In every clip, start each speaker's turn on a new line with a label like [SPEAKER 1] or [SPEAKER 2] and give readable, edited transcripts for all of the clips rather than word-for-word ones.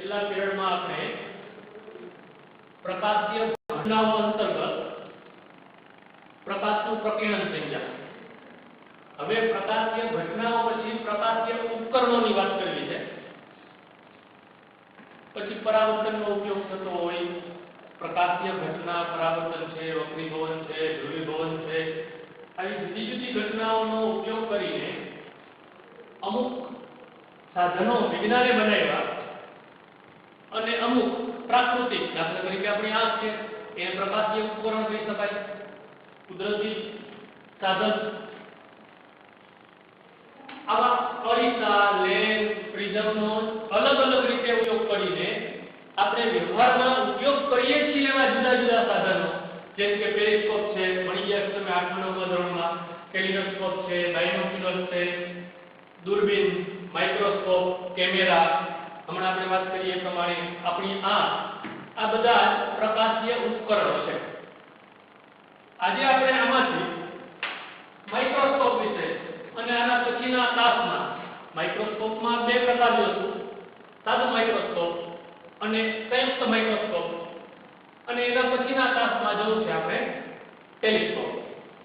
[SPEAKER 1] છેલ્લા પીરિયડમાં આપણે પ્રકાશીય ઘટનાઓ અંતર્ગત પ્રકાશનું પ્રકીર્ણન સમજ્યા. હવે પ્રકાશીય ઘટનાઓ પછી પ્રકાશીય ઉપકરણોની વાત કરવી છે. પછી પરાવર્તનનો ઉપયોગ થતો હોય, પ્રકાશીય ઘટના પરાવર્તન છે, વક્રીભવન છે, ધ્રુવીભવન છે, આવી જુદી જુદી ઘટનાઓનો ઉપયોગ કરીને અમુક સાધનો વિજ્ઞાને બનાવ્યા અને અમુક પ્રાકૃતિક, દાખલા તરીકે આપણી આંખ છે એને પ્રકાશીય ઉપકરણ કહી શકાય, કુદરતી સાધન. આવા અરીસા, લેન્સ, પ્રિઝમનો અલગ અલગ રીતે ઉપયોગ કરીને આપણે વ્યવહારમાં ઉપયોગ કરીએ છીએ એવા જુદા જુદા સાધનો, જેમ કે પેરિસ્કોપ છે, ભણી ગયા છો તમે 8મા 9મા ધોરણમાં, ટેલિસ્કોપ છે, બાયનોક્યુલર છે, દૂરબીન, માઇક્રોસ્કોપ, કેમેરા, હમણાં આપણે વાત કરીએ એ પ્રમાણે આપણી આંખ, આ બધા પ્રકાશીય ઉપકરણો છે. આજે આપણે આમાંથી માઇક્રોસ્કોપ વિશે અને આના પછીના તાસમાં, માઇક્રોસ્કોપમાં બે પ્રકાર જોશું, સાદો માઇક્રોસ્કોપ અને સંયુક્ત માઇક્રોસ્કોપ, અને એના પછીના તાસમાં જોવું છે આપણે ટેલિસ્કોપ.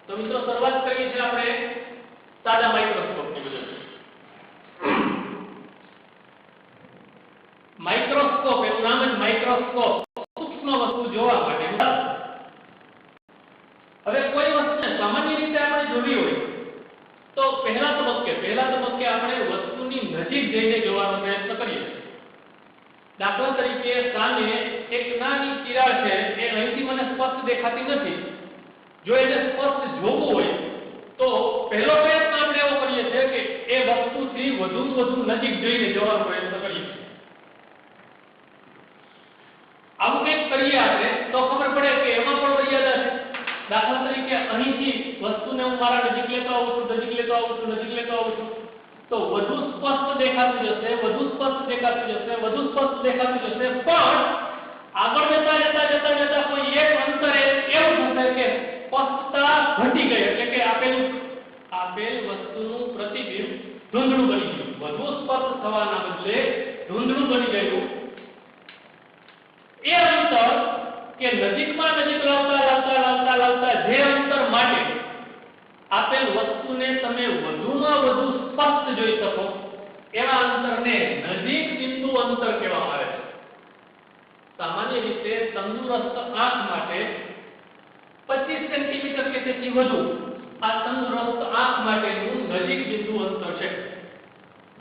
[SPEAKER 1] તો મિત્રો શરૂઆત કરીએ છીએ આપણે સાદા માઇક્રોસ્કોપની અંદર. માઇક્રોસ્કોપ એનું નામ જ માઇક્રોસ્કોપ, સૂક્ષ્મ વસ્તુ જોવા માટે. હવે કોઈ વસ્તુને સામાન્ય રીતે આપણે જોવી હોય તો પહેલા તબક્કે આપણે વસ્તુની નજીક જઈને જોવાનો પ્રયત્ન કરીએ. દાખલા તરીકે સામે એક નાની તિરાડ છે, એ અહીંથી મને સ્પષ્ટ દેખાતી નથી. જો એને સ્પષ્ટ જોવું હોય તો પહેલો પ્રયત્ન આપણે એવો કરીએ છીએ કે એ વસ્તુથી વધુ નજીક જઈને જોવાનો પ્રયત્ન કરીએ. આવું કંઈક કરીએ આપણે તો ખબર પડે કે એમાં પણ મર્યાદા છે. દાખલા તરીકે અહીંથી વસ્તુને હું મારા નજીક લેતો આવું છું તો વધુ સ્પષ્ટ દેખાતું જશે, પણ આગળ જતા કોઈ એક અંતરે એવું થશે કે સ્પષ્ટતા ઘટી ગઈ, એટલે કે આપેલ વસ્તુનું પ્રતિબિંબ ધૂંધળું બની ગયું. વધુ સ્પષ્ટ થવાના બદલે ધૂંધળું બની ગયું. એ અંતર કે નજીકમાં નજીક લાવતા જે અંતર માટે આપેલ વસ્તુને તમે વધુમાં વધુ સ્પષ્ટ જોઈ શકો એવા અંતરને નજીક બિંદુ અંતર કહેવામાં આવે છે. સામાન્ય રીતે તંદુરસ્ત આંખ માટે 25 સેન્ટીમીટર કે તેથી વધુ આ તંદુરસ્ત આંખ માટેનું નજીક બિંદુ અંતર છે.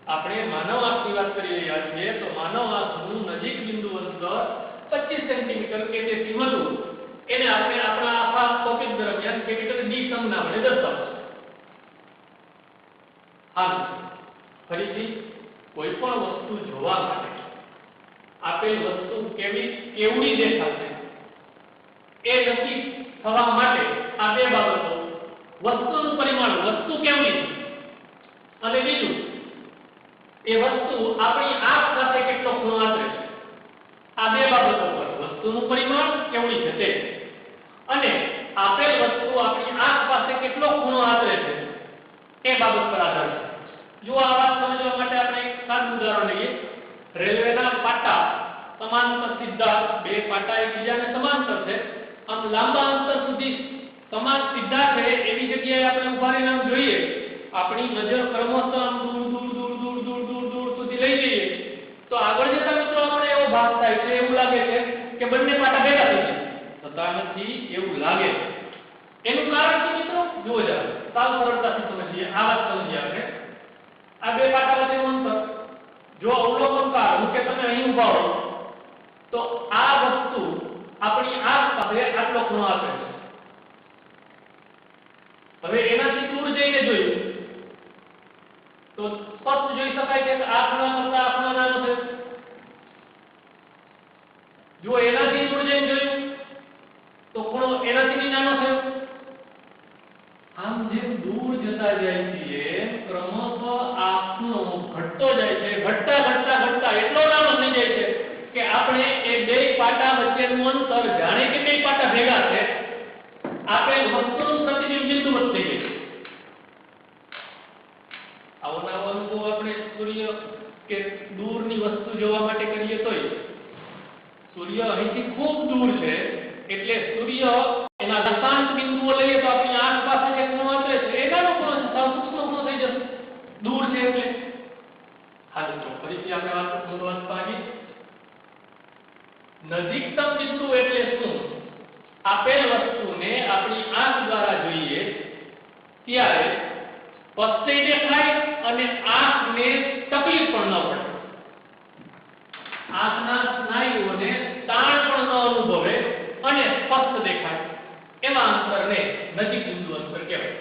[SPEAKER 1] આપણે માનવ આંખની વાત કરી રહ્યા છીએ તો માનવ આંખનું નજીક બિંદુ અંતર 25 સેન્ટીમીટર કે તેથી વધુ, એને આપણે આપણા આખા ટોપિક દરમિયાન કેપિટલ D સંજ્ઞા વડે દર્શાવશું. હાલ ફરીથી કોઈ પણ વસ્તુ જોવા માટે આપેલ વસ્તુ કેવડી દેખાશે એ નક્કી થવા માટે આ બે બાબતો, વસ્તુનું પરિમાણ, વસ્તુ કેવડી છે, અને બીજું એ વસ્તુ આપણી આંખ સાથે કેટલો ખૂણો આંતરે છે. આ બે બાબતો પર, વસ્તુનું પરિમાણ કેવડી છે તે અને આપેલ વસ્તુ આપણી આંખ પાસે કેટલો ખૂણો આંતરે છે એ બાબત પર આધાર છે. જો આ વાત સમજવા માટે આપણે એક સાદું ઉદાહરણ લઈએ. રેલવેના પાટા સમાંતર સીધા, બે પાટા એકબીજાને સમાંતર છે, આમ લાંબા અંતર સુધી સમાન સીધા છે એવી જગ્યાએ આપણે ઉભા રહીને આમ જોઈએ, આપણી નજર ક્રમશઃ આમ દૂર સુધી લઈ જઈએ તો આગળ જતા મિત્રો આપણે એવો ભાસ થાય છે, એવું લાગે છે કે બંને પાટા ભેગા થઈ જાય. થતા નથી એવું લાગે. એનું કારણ શું મિત્રો? જુઓ જરા, સાવ સરળતાથી સમજીએ. આ વાત સમજીએ આપણે. આ બે પાટા વચ્ચેનું અંતર જો અવલોકનકાર હું કે તમે અહીં ઊભા હો તો આ વસ્તુ આપણી આંખ પાસે આટલો ખૂણો આપે છે. હવે એનાથી દૂર જઈને જોયું તો સ્પષ્ટ જોઈ શકાય કે આ ખૂણા કરતા આ ખૂણો નાનો છે. જો એનાથી દૂર જઈને જોયું તો ખૂણો એનાથી નાનો છે. આમ જેમ દૂર જતા જાય છે ક્રમશઃ આ ખૂણો ઘટતો જાય છે, ઘટતા એટલો નાનો થઈ જાય છે કે આપણે એ બે પાટા વચ્ચેનું અંતર જાણે કે બે પાટા ભેગા છે આપેલ વસ્તુનું પ્રતિબિંબ બિંદુવત થઈ જાય. આવો અનુભવ આપણે સૂર્ય કે દૂરની વસ્તુ જોવા માટે કરીએ તોય સૂર્ય અહીંથી ખૂબ દૂર છે એટલે સૂર્ય એના દશાંશ બિંદુઓ લઈએ તો આપણી આંખ પાસે જે ખૂણો છે એનાનો ખૂણો છે, સાવ સૂક્ષ્મ ખૂણો થઈ જશે દૂર છે એટલે. હા મિત્રો ફરીથી આપણે વાત મૂળવંતમાં આવી. નજીકતમ બિંદુ એટલે શું? આપેલ વસ્તુને આપણી આંખ દ્વારા જોઈએ ત્યારે સ્પષ્ટ દેખાય અને આંખને તકલીફ પણ ન પડે, આંખના સ્નાયુઓને તાણ પણ ન અનુભવે અને સ્પષ્ટ દેખાય એવા અંતરને નજીક બિંદુ અંતર કહેવાય.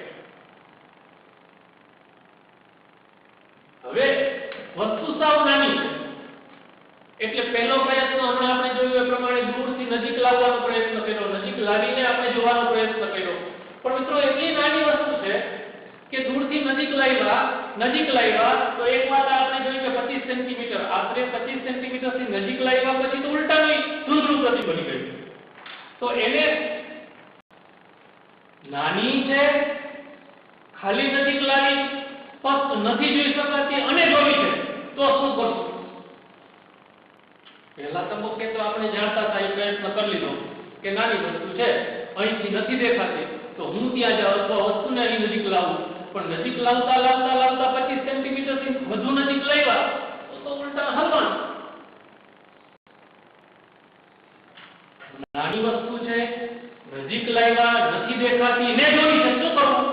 [SPEAKER 1] હવે વસ્તુ સાવ નાની છે એટલે પહેલો પ્રયત્ન હમણાં આપણે જોયું એ પ્રમાણે દૂરથી નજીક લાવવાનો પ્રયત્ન કર્યો, નજીક લાવીને આપણે જોવાનો પ્રયત્ન કર્યો. પણ મિત્રો એટલી નાની વસ્તુ છે કે દૂરથી નજીક લાવ્યા તો એક વાત આપણે જોઈ કે 25 સેન્ટીમીટર, આશરે 25 સેન્ટીમીટર થી નજીક લાવ્યા પછી તો ઉલટાનું ધૂળનું પ્રતિ બની ગયું. તો એને નાની છે, ખાલી નજીક લાવી, સ્પષ્ટ નથી જોઈ શકાતી અને જોવી છે તો શું કરશું? પહેલા તબક્કે તો આપણે જાણતા હતા, એ પ્રયત્ન કરી લીધો કે નાની વસ્તુ છે, અહીંથી નથી દેખાતી તો હું ત્યાં જાઉં અથવા વસ્તુને અહીં નજીક લાવું. પણ નજીક લાવતા 25 સેન્ટીમીટર થી વધુ નજીક લાવ્યા તો ઉલટા હલવાનું. નાની વસ્તુ છે, નજીક લાવ્યા, નથી દેખાતી ને જોઈ છે, શું કરવું?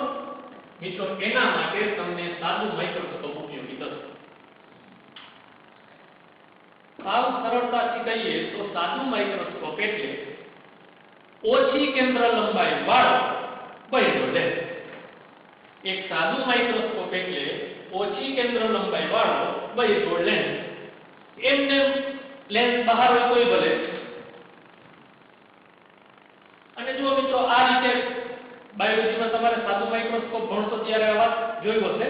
[SPEAKER 1] મિત્રો એના માટે તમને સાદું માઇક્રોસ્કોપ ઉપયોગી થશે. સાવ સરળતાથી કહીએ તો સાદું માઇક્રોસ્કોપ એટલે ઓછી કેન્દ્ર લંબાઈ વાળો બહેરો લેન્સ. એક સાદું માઇક્રોસ્કોપ એટલે ઓછી કેન્દ્ર લંબાઈ વાળો બહેરો લેન્સ. એમને લેન્સ બહાર હોય કોઈ ભલે. અને જો મિત્રો આ રીતે બાયોલોજીમાં તમારે સાદું માઇક્રોસ્કોપ ભણશો ત્યારે આ વાત જોયું હશે.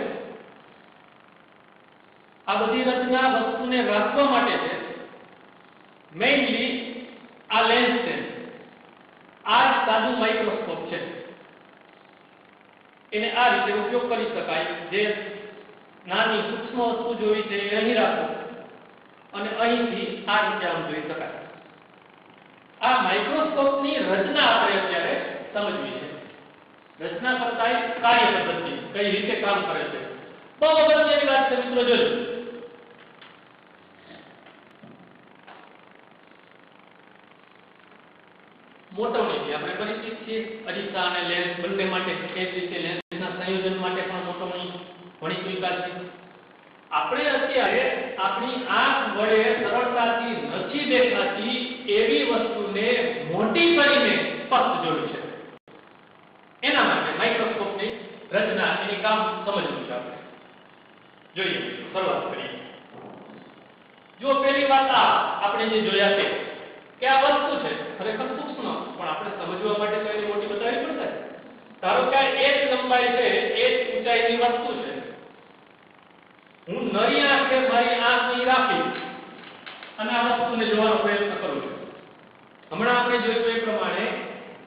[SPEAKER 1] આ બધી રચના વસ્તુને રાખવા માટે છે. મેઇનલી આ લેન્સ છે, આ સાદું માઇક્રોસ્કોપ છે, એને આ રીતે ઉપયોગ કરી શકાય. જે નાની સૂક્ષ્મ વસ્તુ જોઈ છે એ અહીં રાખો અને અહીંથી આ રીતે આમ જોઈ શકાય. આ માઇક્રોસ્કોપની રચના આપણે અત્યારે સમજવી છે. રચના કરતા કાર્ય પદ્ધતિ કઈ રીતે કામ કરે છે બહુ અગત્યની વાત છે મિત્રો. જોજો મોટવણી આપણે પરિચિત છીએ. અરીસા અને લેન્સ બંને માટે એ જ રીતે લેન્સના સંયોજન માટે પણ મોટવણી ઘણી સ્વીકાર છે. આપણે અત્યારે આપણી આંખ વડે સરળતાથી નથી દેખાતી એવી વસ્તુને મોટી કરીને સ્પષ્ટ જોઈ છે. એના માટે માઇક્રોસ્કોપની રચના, એની કામ સમજવું છે. આપણે જોઈએ, શરૂઆત કરીએ. જો પહેલી વાત આપણે જે જોયા છે કે આ વસ્તુ છે ખરેખર સૂક્ષ્મ, પણ આપણે સમજવા માટે તો એની મોટી બતાવવી પડશે. ધારો કે આ એક લંબાઈ છે, એક ઊંચાઈની વસ્તુ છે. હું નરી આંખે મારી આંખ અહીં રાખી અને આ વસ્તુને જોવાનો પ્રયત્ન કરું છું. હમણાં આપણે જોયું એ પ્રમાણે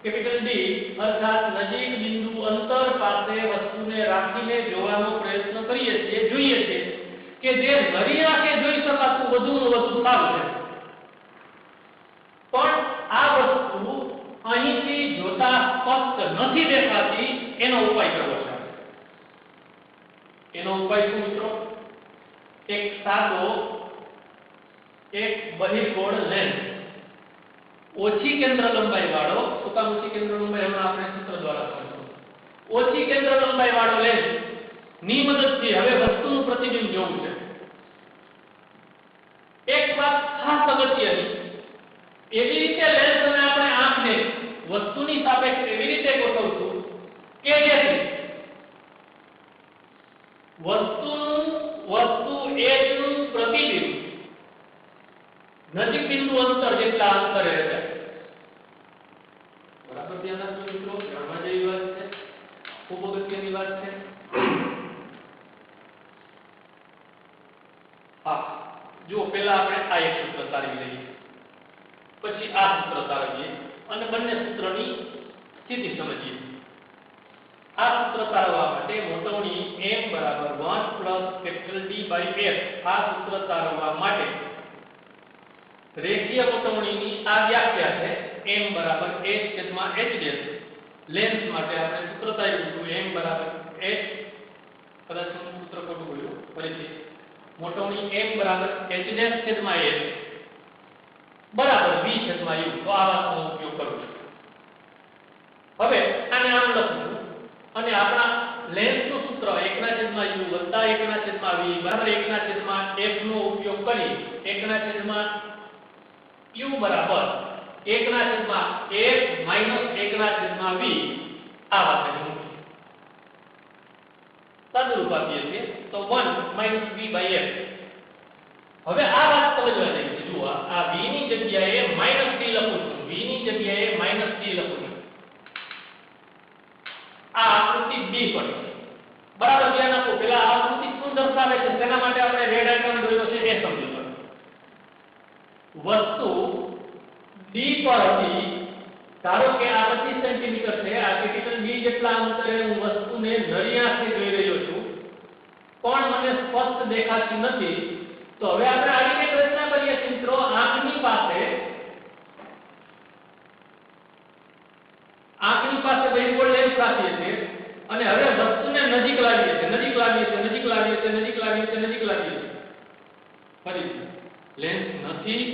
[SPEAKER 1] કેપિટલ ડી અર્થાત નજીક બિંદુ અંતર પાસે વસ્તુને રાખીને જોવાનો પ્રયત્ન કરીએ છીએ. જોઈએ છીએ કે જે નરી આંખે જોઈ શકાતું વધુમાં વધુ સારું છે. પણ આ વસ્તુ અહીંથી જોતા સ્પષ્ટ નથી દેખાતી, એનો ઉપાય કરવો છે. એનો ઉપાય શું મિત્રો? એક સાદો એક બહિર્ગોળ લેન્સ, ઓછી કેન્દ્ર લંબાઈ વાળો. શું કામ ઓછી કેન્દ્ર લંબાઈ? હમણાં આપણે સૂત્ર દ્વારા સમજીશું. ઓછી કેન્દ્ર લંબાઈ વાળો લેન્સ ની મદદથી હવે વસ્તુનું પ્રતિબિંબ જોવું છે. એક વાત ખાસ અગત્યની, એવી રીતે લેન્સ અને આપણે આંખને વસ્તુની સાપેક્ષે એવી રીતે ગોઠવશું કે જેથી વસ્તુ એકનું પ્રતિબિંબ નજીક બિંદુ અંતર જેટલા અંતરે રહે. બરાબર ધ્યાન આપજો મિત્રો, જાણવા જેવી વાત છે, ખૂબ અગત્યની વાત છે. હા, જો પહેલા આપણે આ એક સૂત્ર તારવી લઈએ, પછી આ સૂત્ર તારવીએ અને બંને સૂત્રની સ્થિતિ સમજીએ. આ સૂત્ર તારવવા માટે મોટવણી m બરાબર 1 plus capital D by f આ સૂત્ર તારવવા માટે રેખીય મોટવણીની આ વ્યાખ્યા છે m બરાબર h છેદમાં h ડેશ લેન્થ માટે આપણે સૂત્ર તાર્યું હતું m બરાબર h કદાચ સૂત્ર ખોટું બોલ્યું ફરીથી મોટવણી m બરાબર h ડેશ છેદમાં h બરાબર v છેદમાં u તો આ વાતનો ઉપયોગ કરું છું હવે આને આમ લખું અને આપણા લેન્થનું સૂત્ર 1/u + 1/v બરાબર 1/f નો ઉપયોગ કરી 1/u બરાબર 1/f - 1/v આ વાત મૂકી તદરૂપ આપીએ છીએ તો 1 - v/f હવે આ વાત સમજવા જેવી છે જુઓ આ v ની જગ્યાએ -d લખું છું v ની જગ્યાએ -d લખું છું આ આકૃતિ b પર બરાબર ધ્યાન આપો પેલા આ આકૃતિ શું દર્શાવે છે તેના માટે આપણે રેડ આઇકન દોર્યો છે એ સમજો વસ્તુ d પર હતી ધારો કે આ 25 સેન્ટીમીટર છે આ કેપિટલ D જેટલા અંતરે હું વસ્તુને નરી આંખે જોઈ રહ્યો છું પણ મને સ્પષ્ટ દેખાતી નથી તો હવે આપણે આ રીતે રચના કરીએ મિત્રો આંખની પાસે બહિર્ગોળ લેન્સ રાખીએ છીએ અને હવે વસ્તુને નજીક લાવીએ છીએ ફરીથી લેન્સ નથી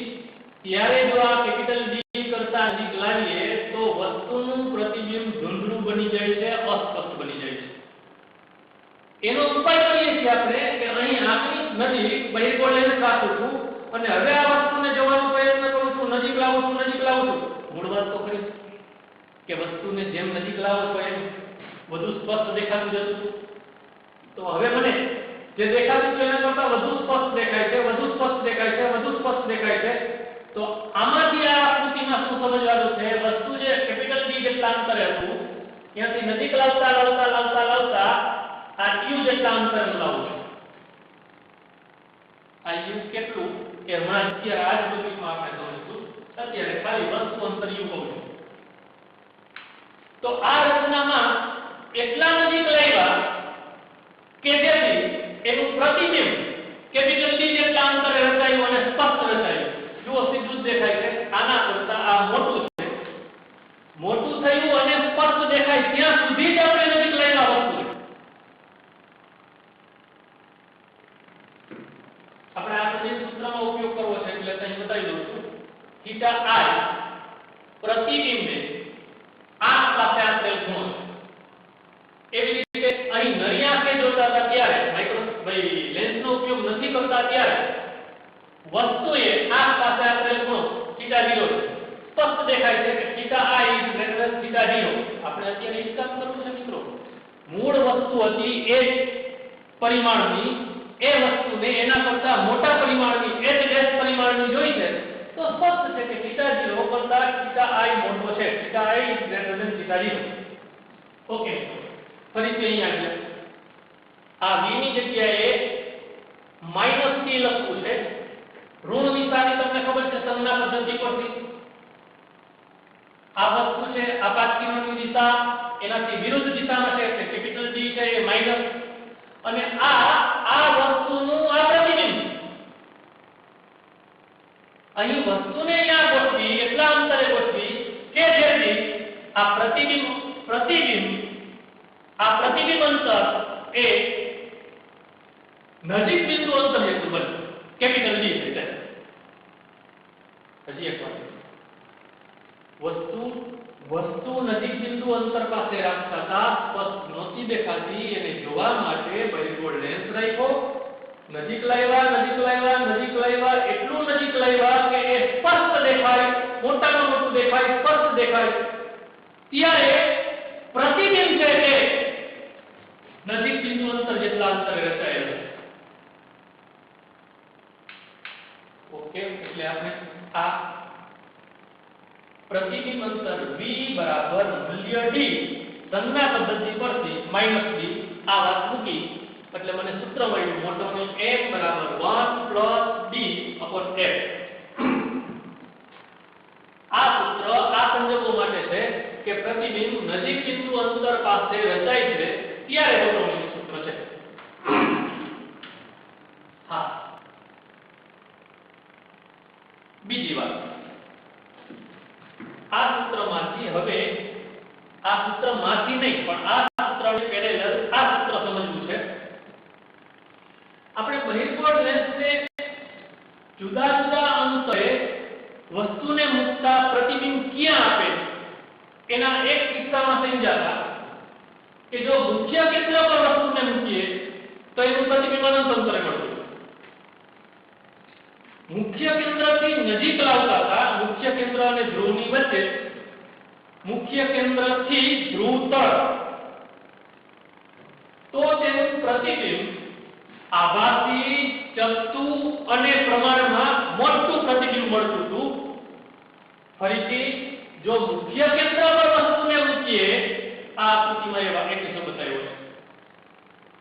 [SPEAKER 1] ત્યારે જો આ કેપિટલ D કરતા નજીક લાવીએ તો વસ્તુનું પ્રતિબિંબ ધૂંધળું બની જાય છે અસ્પષ્ટ બની જાય છે એનો ઉપાય કરીએ છીએ આપણે કે અહીં આંખની નજીક બહિર્ગોળ લેન્સ રાખું છું અને હવે આ વસ્તુને જોવાનો પ્રયત્ન કરું છું નજીક લાવું છું મૂળ વાત તો ખરી કે વસ્તુને જેમ નજીક લાવો તો એમ વધુ સ્પષ્ટ દેખાતું જતું તો હવે મને જે દેખાતું છે એના કરતાં વધુ સ્પષ્ટ દેખાય છે તો આમાંથી આ આકૃતિમાં શું સમજવાનું છે વસ્તુ જે કેપિટલ D જેટલા અંતરે હતું ત્યાંથી નજીક લાવતા આ u જેટલા અંતરે લાવું છું આ u કેટલું કે હમણાં અત્યારે આ જ ટોપિકમાં આપણે સમજીશું અત્યારે ખાલી વસ્તુ અંતર u કહું છું તો આ રચનામાં એટલા નજીક લાવ્યા કે જેથી એનું પ્રતિબિંબ કેપિટલ D જેટલા અંતરે રચાયું અને સ્પષ્ટ રચાયું જુઓ સીધું જ દેખાય છે આના કરતાં આ મોટું છે મોટું થયું અને સ્પષ્ટ દેખાય ત્યાં સુધી જ આપણે નજીક લાવ્યા વસ્તુ આપણે આ સૂત્રનો ઉપયોગ કરવો છે એટલે અહીં બતાવી દઉં છું θi પ્રતિબિંબને આંખ પાસે આપેલ ખૂણો એવી રીતે અહીં નરી આંખે જોતા હતા ત્યારે લેન્સનો ઉપયોગ નથી કરતા ત્યારે વસ્તુએ આંખ પાસે આપેલ ખૂણો θ0 સ્પષ્ટ દેખાય છે કે θi > θ0 આપણે અત્યારે હિસાબ કરવું છે મિત્રો મૂળ વસ્તુ હતી એ પરિમાણની એ વસ્તુને એના કરતા મોટા પરિમાણની h ડેશ પરિમાણની જોઈ છે તો સ્પષ્ટ છે કે θ0 કરતા θi મોટો છે θi > θ0 ઓકે ફરીથી અહીં આવીએ આ v ની જગ્યાએ -t લખવું છે ઋણ નિશાની તમને ખબર છે સંજ્ઞા પદ્ધતિ પરથી આ વસ્તુ છે આ પાછળની દિશા એનાથી વિરુદ્ધ દિશામાં છે એટલે કેપિટલ D છે એ માઈનસ અને આ વસ્તુનું આ પ્રતિબિંબ અહીં વસ્તુને અહીંયા ગોઠવી એટલા અંતરે ગોઠવી કે જેથી આ પ્રતિબિંબ અંતર એ નજીક બિંદુ અંતર જેટલું બને કેપિટલ D છે હજી એક વાત વસ્તુ નજીક બિંદુ અંતર પાસે રાખતા હતા સ્પષ્ટ નહોતી દેખાતી એને જોવા માટે બહિર્ગોળ લેન્સ રાખ્યો નજીક લાવ્યા એટલું નજીક લાવ્યા કે એ સ્પષ્ટ દેખાય મોટામાં મોટું દેખાય સ્પષ્ટ દેખાય ત્યારે પ્રતિબિંબ છે કે નજીક બિંદુ અંતર જેટલા અંતરે રચાયેલું ઓકે એટલે આપણે આ પ્રતિબિંબ અંતર v બરાબર મૂલ્ય d સંજ્ઞા પદ્ધતિ પરથી -d આ વાત મૂકી એટલે મને સૂત્ર મળ્યું મોટોની m બરાબર 1 + d/f આ સૂત્ર આ સંજોગો માટે છે કે પ્રતિબિંબ નજીક બિંદુ અંતર પાસે રચાય છે ત્યારે વર્તુળનું સૂત્ર છે. હા, બીજી વાત, આ સૂત્રમાંથી હવે આ સૂત્રમાંથી નહીં પણ આ સૂત્રને પેરેલલ આ સૂત્ર સમજવું છે. આપણે બહિર્ગોળ લેન્સને જુદા જુદા અંતરે વસ્તુને મૂકતા પ્રતિબિંબ ક્યાં આપે એના એક કિસ્સામાં સમજાતા કે જો મુખ્ય કેન્દ્ર પર વસ્તુને મૂકીએ તો એનું પ્રતિબિંબ અનંત અંતરે મળતું. મુખ્ય કેન્દ્રથી નજીક લાવતા હતા, મુખ્ય કેન્દ્ર અને ધ્રુવની વચ્ચે, મુખ્ય કેન્દ્રથી ધ્રુવ તળ, તો તેનું પ્રતિબિંબ આભાસી, ચપટું અને પ્રમાણમાં મોટું પ્રતિબિંબ મળતું હતું. ફરીથી જો મુખ્ય કેન્દ્ર પર વસ્તુને મૂકીએ, આ આકૃતિમાં એવા એક કિસ્સો બતાવ્યો છે.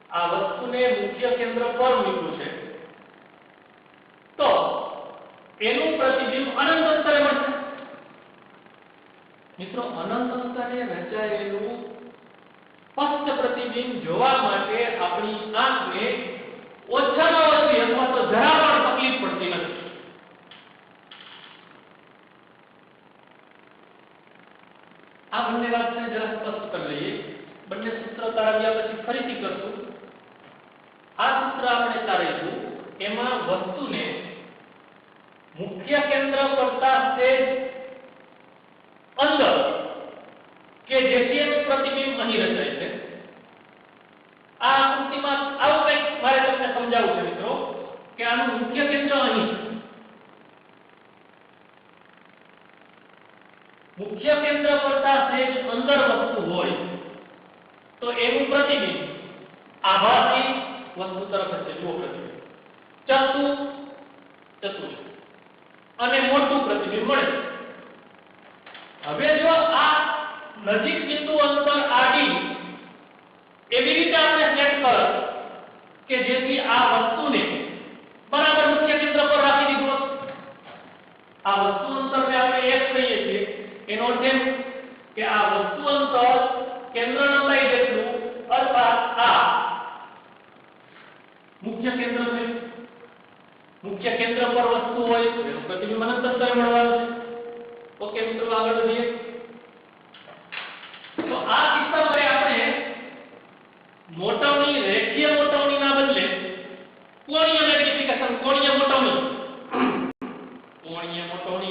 [SPEAKER 1] આ વસ્તુને મુખ્ય કેન્દ્ર પર મૂક્યું છે તો એનું પ્રતિબિંબ અનંત અંતરે મળશે. મિત્રો, અનંત અંતરે રચાયેલું સ્પષ્ટ પ્રતિબિંબ જોવા માટે આપણી આંખને ઓછામાં ઓછી અથવા તો જરા પણ તકલીફ પડતી નથી. આ બંને વાતને જરા સ્પષ્ટ કરી લઈએ. બંને સૂત્ર તારવ્યા પછી ફરીથી કરશું. આ સૂત્ર આપણે તારીશું, એમાં વસ્તુને મુખ્ય કેન્દ્ર કરતા સેજ અંદર કે જેથી એનું પ્રતિબિંબ અહીં રચાય છે. આ આકૃતિમાં આવું કંઈક મારે તમને સમજાવવું છે મિત્રો કે આનું મુખ્ય કેન્દ્ર અહીં, મુખ્ય કેન્દ્ર કરતા સેજ અંદર વસ્તુ હોય તો એનું પ્રતિબિંબ આભાસી વસ્તુ તરફ હશે. જુઓ, પ્રતિબિંબ ચતુર અને મોટું પ્રતિબિંબ મળે. હવે જો આ નજીક બિંદુ અંતર આડી એવી રીતે આપણે સેટ કર કે જેથી આ વસ્તુને બરાબર મુખ્ય કેન્દ્ર પર રાખી દીધું. આ વસ્તુ અંતરને આપણે એક કહીએ છીએ. એનો અર્થ એમ કે આ વસ્તુ અંતર કેન્દ્ર લંબાઈ જેટલું અર્થાત આ મુખ્ય કેન્દ્ર છે. મુખ્ય કેન્દ્ર પર વસ્તુ હોય એનું પ્રતિબિંબ અનંત અંતરે મળવાનું છે. ઓકે મિત્રો, આગળ વધીએ. તો આ કિસ્સામાં આપણે મોટવણી, રેખીય મોટવણીના બદલે કોણીય મેગ્નિફિકેશન, કોણીય મોટવણી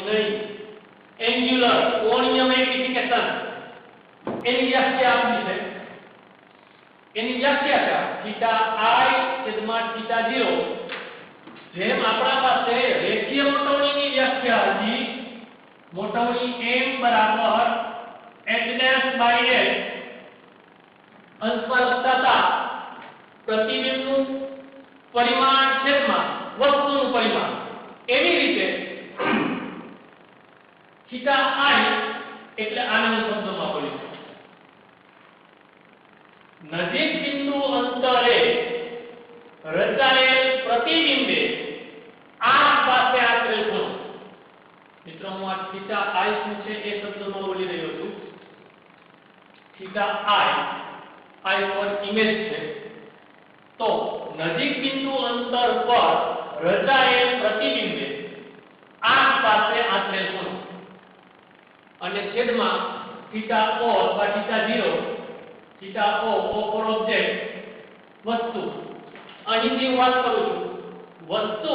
[SPEAKER 1] નહીં, એન્ગ્યુલર કોણીય મેગ્નિફિકેશન એની વ્યાખ્યા આપી છે. એની વ્યાખ્યા છે θi/θ0. જેમ આપણા પાસે રેખીય મોટવણીની વ્યાખ્યા હતી, મોટવણી m બરાબર h'/l અંશમાં લખતા પ્રતિબિંબનું પરિમાણ છેદમાં વસ્તુનું પરિમાણ, એવી રીતે θi એટલે આને શબ્દમાં બોલ્યું નજીક બિંદુ અંતરે રચાયેલ પ્રતિબિંબે આ પાસે આંતરેલ ખૂણો. મિત્રો, હું આ θi શું છે એ શબ્દમાં બોલી રહ્યો છું. θi પર ઇમેજ છે. તો નજીક બિંદુ અંતર પર રચાયેલ પ્રતિબિંબે આ પાસે આંતરેલ ખૂણો અને છેદમાં θo અથવા θ0, θo ફોર ઓબ્જેક્ટ વસ્તુ. અહીંથી વાત કરું છું વસ્તુ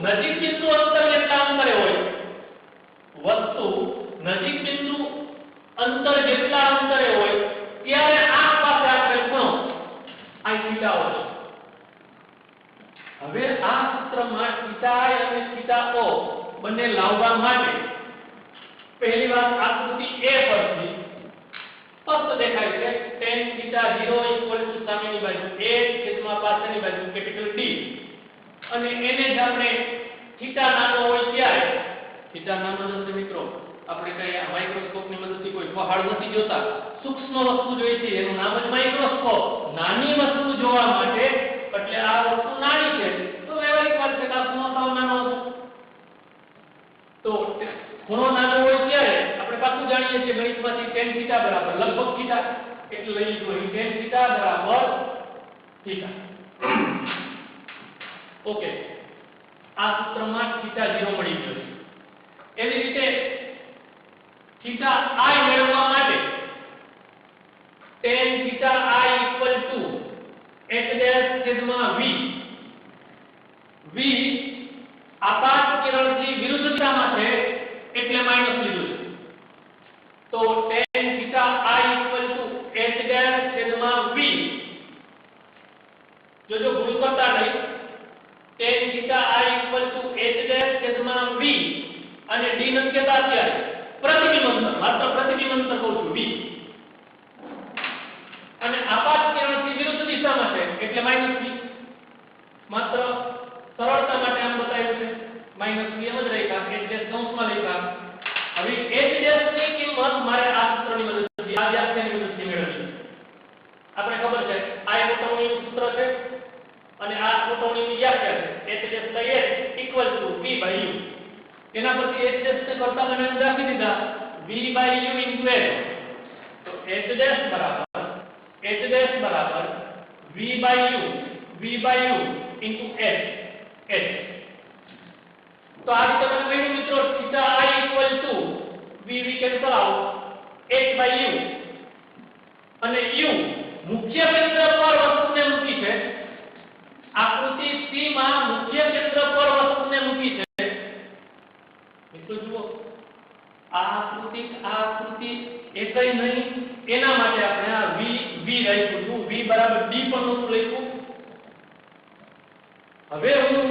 [SPEAKER 1] નજીક બિંદુ અંતર જેટલા અંતરે હોય, વસ્તુ નજીક બિંદુ અંતર જેટલા અંતરે હોય ત્યારે આ પાસે આપણે ખૂણો આ θ હોય. હવે આ સૂત્રમાં θi અને θo બંને લાવવા માટે પહેલી વાત આકૃતિ A પરથી સ્પષ્ટ દેખાય છે. tan θ0 સામેની બાજુ a છેદમાં પાછળની બાજુ કેપિટલ D, અને એને જ આપણે θ નાનો હોય ત્યારે, θ નાનો નથી મિત્રો, આપણે કઈ માઇક્રોસ્કોપની મદદથી કોઈ પહાડ નથી જોતા, સૂક્ષ્મ વસ્તુ જોઈ છે એનું નામ જ માઇક્રોસ્કોપ. નાની વસ્તુ જોવા માટે, એટલે આ વસ્તુ નાની છે તો વ્યવહારિક વાત છે કે આ ખૂણો સાવ નાનો હશે. તો ખૂણો નાનો હોય ત્યારે આપણે પાછું જાણીએ છીએ ગણિતમાંથી tan θ બરાબર લગભગ θ, એટલે લઈ લીધું અહીં tan θ બરાબર θ. ઓકે, આ સૂત્રમાં θ0 મળી ગયો છે. એવી રીતે θi મેળવવા માટે tan θi h' v આપાત કિરણથી વિરુદ્ધ દિશામાં છે એટલે માઈનસ લીધું છે. તો tan θi h' v, જો ભૂલ કરતા નહીં, tan θi h' v અને d નથી કહેતા અત્યારે, પ્રતિબિંબ અંતર, માત્ર પ્રતિબિંબ અંતર કહું છું v, અને આપાત કિરણથી વિરુદ્ધ દિશામાં છે એટલે માઈનસ v. માત્ર સરળતા માટે આમ બતાવ્યું છે, માઈનસ v એમ જ રાખ્યા એટલે કૌંસમાં લખ્યા. હવે h' ની કિંમત મારે આ સૂત્રની મદદથી, આ વ્યાખ્યાની મદદથી મેળવવી. આપણે ખબર છે આ એક ગોઠવણીનું સૂત્ર છે અને આ ગોઠવણીની વ્યાખ્યા છે, h' v/u. એના પરથી h' ને કરતા મને રાખી દીધા v/u * h. તો h' બરાબર v/u * h. તો આ રીતે મને મળ્યું મિત્રો θi v cancel out h/u, અને u મુખ્ય કેન્દ્ર પર વસ્તુને મૂકી છે. આકૃતિ C માં મુખ્ય કેન્દ્ર પર વસ્તુને મૂકી છે. મિત્રો જુઓ, આ આકૃતિ એકઈ નહીં, એના માટે આપણે આ v રાખ્યું છું. v બરાબર d પર નહોતું લખ્યું. હવે હું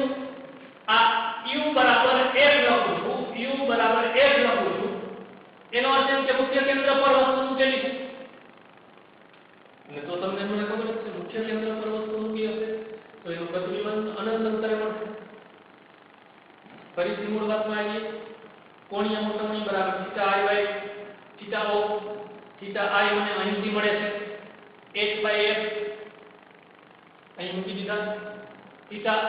[SPEAKER 1] આ u બરાબર f લખું છું. એનો અર્થ એમ કે મુખ્ય કેન્દ્ર પર વસ્તુ મૂકેલી છે. અને તો તમને મને ખબર છે મુખ્ય કેન્દ્ર પર વસ્તુ મૂકી હશે તો એનું પ્રતિબિંબ અનંત અંતરે મળશે. ફરીથી મૂળ વાતમાં આવીએ. કોણીય મોટવણી બરાબર θi/θo. θi મને અહીંથી મળે છે h/f, અહીં મૂકી દીધા.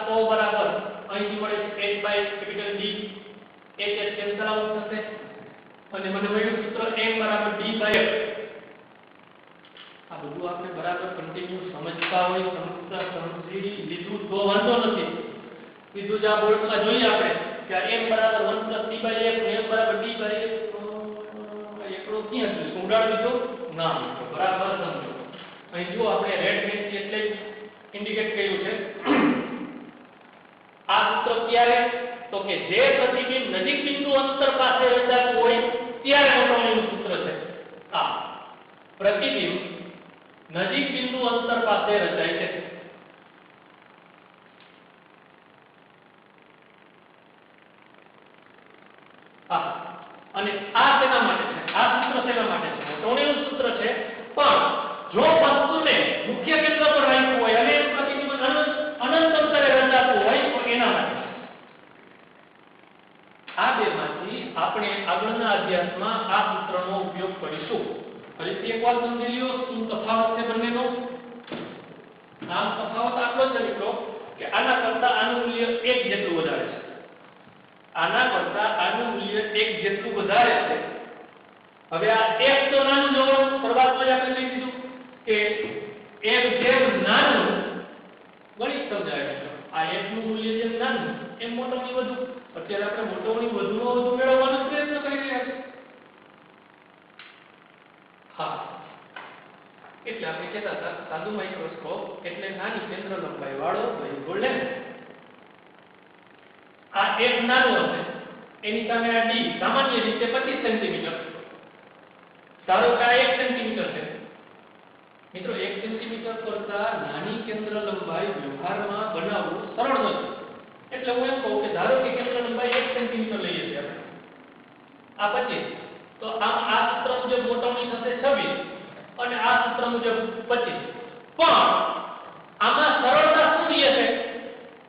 [SPEAKER 1] θo બરાબર અહીંથી મળે છે h/D. h કેન્સલ આઉટ થશે અને મને મળ્યું સૂત્ર m બરાબર d/f. આ બધું આપણે બરાબર કન્ટિન્યુ સમજતા હોય, સમજી લીધું તો વાંધો નથી. બીજું જ આ બોર્ડમાં જોઈએ આપણે કે m બરાબર 1 + d/f ને m બરાબર d/f એકડો ક્યાં છે? સુંડાળ દીધો ના, બરાબર સમજો. અહીં જો આપણે રેડ પેનથી એટલે ઇન્ડિકેટ કર્યું છે. આ સૂત્ર ક્યારે? તો કે જે પ્રતિબિંબ નજીક બિંદુ અંતર પાસે રચાતું હોય ત્યારે ગોઠવણીનું સૂત્ર છે. આ પ્રતિબિંબ નજીક બિંદુ અંતર પાસે રચાય છે. અને આ તેના માટે છે, આ સૂત્ર તેના માટે છે, ગોઠવણીનું સૂત્ર છે. પણ જો વસ્તુને મુખ્ય કેન્દ્ર પર રાખ્યું હોય અને પ્રતિબિંબ અનંત અંતરે રચાતું હોય તો એના માટે. આ બેમાંથી આપણે આગળના અભ્યાસમાં આ સૂત્રનો ઉપયોગ કરીશું. ફરીથી એકવાર સમજી લ્યો શું તફાવત છે બંનેનો. આમ તફાવત આટલો જ મિત્રો કે આના કરતા આનું મૂલ્ય 1 જેટલું વધારે છે. આના કરતા આનું મૂલ્ય 1 જેટલું વધારે છે. હવે આ f તો નાનું જોવાનું શરૂઆતમાં જ આપણે લઈ લીધું કે f જેમ નાનું ગણિત સમજાય છે. આ f નું મૂલ્ય જેમ નાનું એમ મોટોની વધુ. અત્યારે આપણે મોટોની વધુમાં વધુ મેળવવાનો પ્રયત્ન કરી રહ્યા છીએ. હા, એટલે આપણે કહેતા હતા સાદું માઇક્રોસ્કોપ એટલે નાની કેન્દ્ર લંબાઈ વાળો ગોળ લેન્સ. આ f નાનું હશે એની સામે આ d સામાન્ય રીતે 25 સેન્ટીમીટર. ધારો કે આ 1 સેન્ટીમીટર છે. મિત્રો 1 સેન્ટીમીટર કરતા નાની કેન્દ્ર લંબાઈ વ્યવહારમાં બનાવવું સરળ નથી. એટલે હું એમ કહું કે ધારો કે કેન્દ્ર લંબાઈ 1 સેન્ટીમીટર લઈએ છીએ આપણે, આ 25, તો આમ આ સૂત્ર મુજબ ગોઠવણી થશે 26 અને આ સૂત્ર મુજબ 25. પણ આમાં સરળતા શું રહે છે?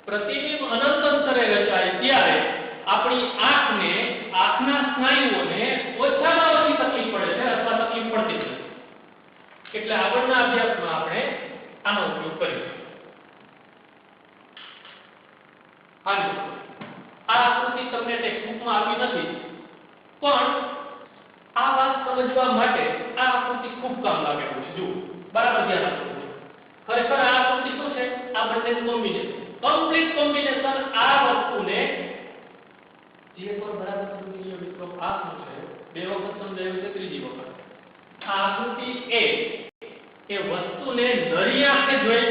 [SPEAKER 1] પ્રતિબિંબ અનંત અંતરે રચાય ત્યારે આપણી આંખના સ્નાયુઓને ઓછામાં ઓછી તકલીફ પડે છે અથવા તકલીફ પડતી નથી. એટલે આગળના અભ્યાસમાં આપણે આનો ઉપયોગ કરીશું. હાલો, આ આકૃતિ તમને ટેક્સ્ટબુકમાં આપી નથી, પણ આ વાત સમજવા માટે આ આકૃતિ ખૂબ કામ લાગે છે. જુઓ બરાબર ધ્યાન આપો. ખરેખર આ આકૃતિ શું છે? આ બંનેનું કોમ્બિનેશન, કમ્પ્લીટ કોમ્બિનેશન આ વસ્તુને જે પર બરાબર સમજી લો મિત્રો. આ શું છે? બે વખત સમજાયું છે, ત્રીજી વખત આ આકૃતિ એ વસ્તુને નરી આંખે જોઈ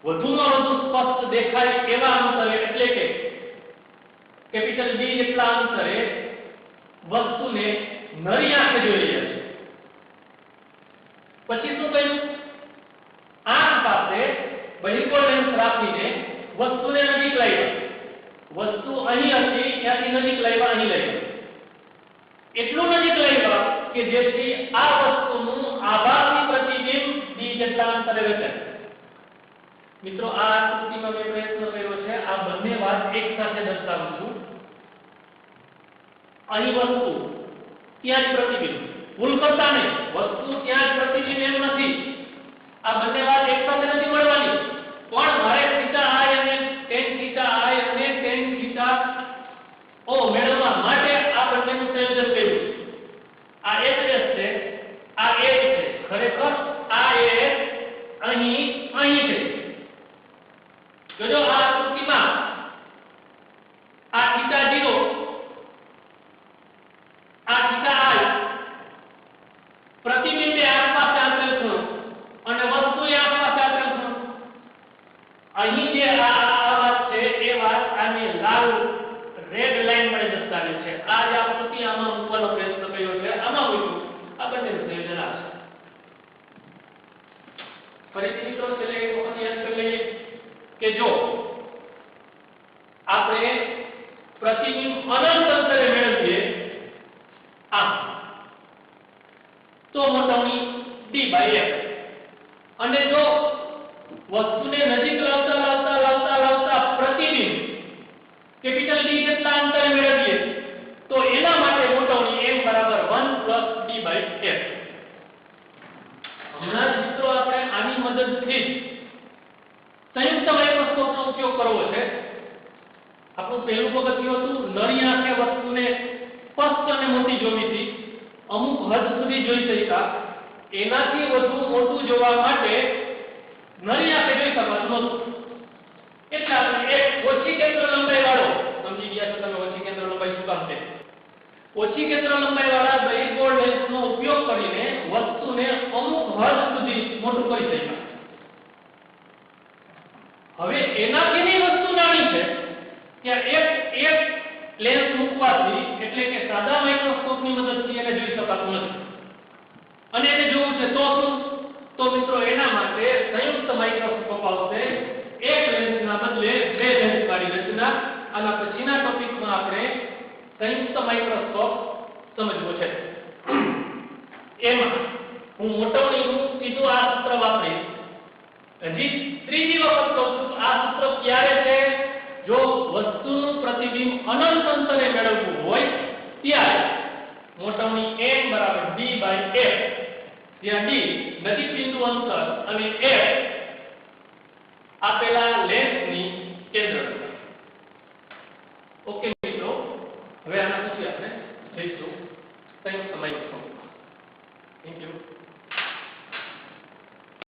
[SPEAKER 1] વધુમાં વધુ સ્પષ્ટ દેખાય એવા અંતરે, એટલે કે કેપિટલ ડી જેટલા અંતરે વસ્તુને નરી આંખે જોઈ રહ્યા છે. પછી શું કહ્યું? આંખ પાસે બહિર્ગોળ લેન્સ રાખીને વસ્તુને નજીક લાવ્યા. વસ્તુ અહીં હતી ત્યાંથી નજીક લાવ્યા, અહીં લાવ્યા. એટલું નજીક લાવ્યા કે જેથી આ વસ્તુનું આભાસી પ્રતિબિંબ ડી જેટલા અંતરે રચાય. મિત્રો આ આકૃતિમાં મેં પ્રયત્ન કર્યો છે આ બંને વાત એક સાથે દર્શાવું છું. અહીં વસ્તુ ત્યાં જ પ્રતિબિંબ, ભૂલ કરતા નહીં, વસ્તુ ત્યાં જ પ્રતિબિંબ એમ નથી. આ બંને વાત એક સાથે નથી મળવાની, પણ મારે થીટા આઈ અને tan થીટા આઈ અને tan થીટા ઓ મેળવવા માટે આ બંનેનું સંયોજન કર્યું છે. આ એક રેસ છે, આ એક છે. ખરેખર આ એક અહીં છે. જો આ આકૃતિમાં આ થીટા 0, આ થીટા આઈ પ્રતિબિંબે આસપાસ આંતરેલ ખૂણો અને વસ્તુએ આસપાસ આંતરેલ ખૂણો. અહીં જે આ વાત છે એ વાત આની લાલ રેડ લાઈન વડે દર્શાવે છે. આ જે આકૃતિ આમાં મૂકવાનો પ્રયત્ન કર્યો છે, આમાં મૂક્યું. આ બંનેનું સંયોજન આ છે. ફરીથી મિત્રો છેલ્લે એક વખત યાદ કરી લઈએ કે જો આપણે પ્રતિબિંબ અનંત અંતરે મેળવીએ તો મોટવણી d/f, અને જો વસ્તુને નજીક લાવતા પ્રતિબિંબ કેપિટલ D જેટલા અંતરે મેળવીએ તો એના માટે મોટવણી m = 1 + d/f. હમણાં જ મિત્રો આપણે આની મદદથી સંયુક્ત માઇક્રોસ્કોપનો ઉપયોગ કરવો છે. આપણું પહેલું પગથિયું હતું નરી આંખે વસ્તુને સ્પષ્ટ અને મોટી જોવી હતી, અમુક હદ સુધી જોઈ શક્યા. એનાથી વધુ મોટું જોવા માટે નરી આંખે જોઈ શકાતું નહોતું. એટલે આપણે એક ઓછી કેન્દ્ર લંબાઈ વાળો, સમજી ગયા છો તમે ઓછી કેન્દ્ર લંબાઈ શું કામ છે? ઓછી કેન્દ્ર લંબાઈ વાળા બહિર્ગોળ લેન્સનો ઉપયોગ કરીને વસ્તુને અમુક હદ સુધી મોટું કરી શક્યા. હવે એનાથી વસ્તુ નાની છે ત્યાં એક લેન્સ મૂકવાથી, એટલે કે સાદા માઇક્રોસ્કોપની મદદથી એને જોઈ શકાતું નથી. અને એને જોવું છે તો શું? તો મિત્રો એના માટે સંયુક્ત માઇક્રોસ્કોપ આવશે. એક લેન્સના બદલે બે લેન્સ વાળી રચના. આના પછીના ટોપિકમાં આપણે સંયુક્ત માઇક્રોસ્કોપ સમજવો છે. એમાં હું મોટવણીનું સીધું આ સૂત્ર વાપરીશ. હજી ત્રીજી વખત કહું છું, આ સૂત્ર ક્યારે છે? જો વસ્તુનું પ્રતિબિંબ અનંત અંતરે મેળવવું હોય ત્યારે મોટવણી m = d/f, જ્યાં d નજીક બિંદુ અંતર અને f આપેલા લેન્સની કેન્દ્ર. ઓકે.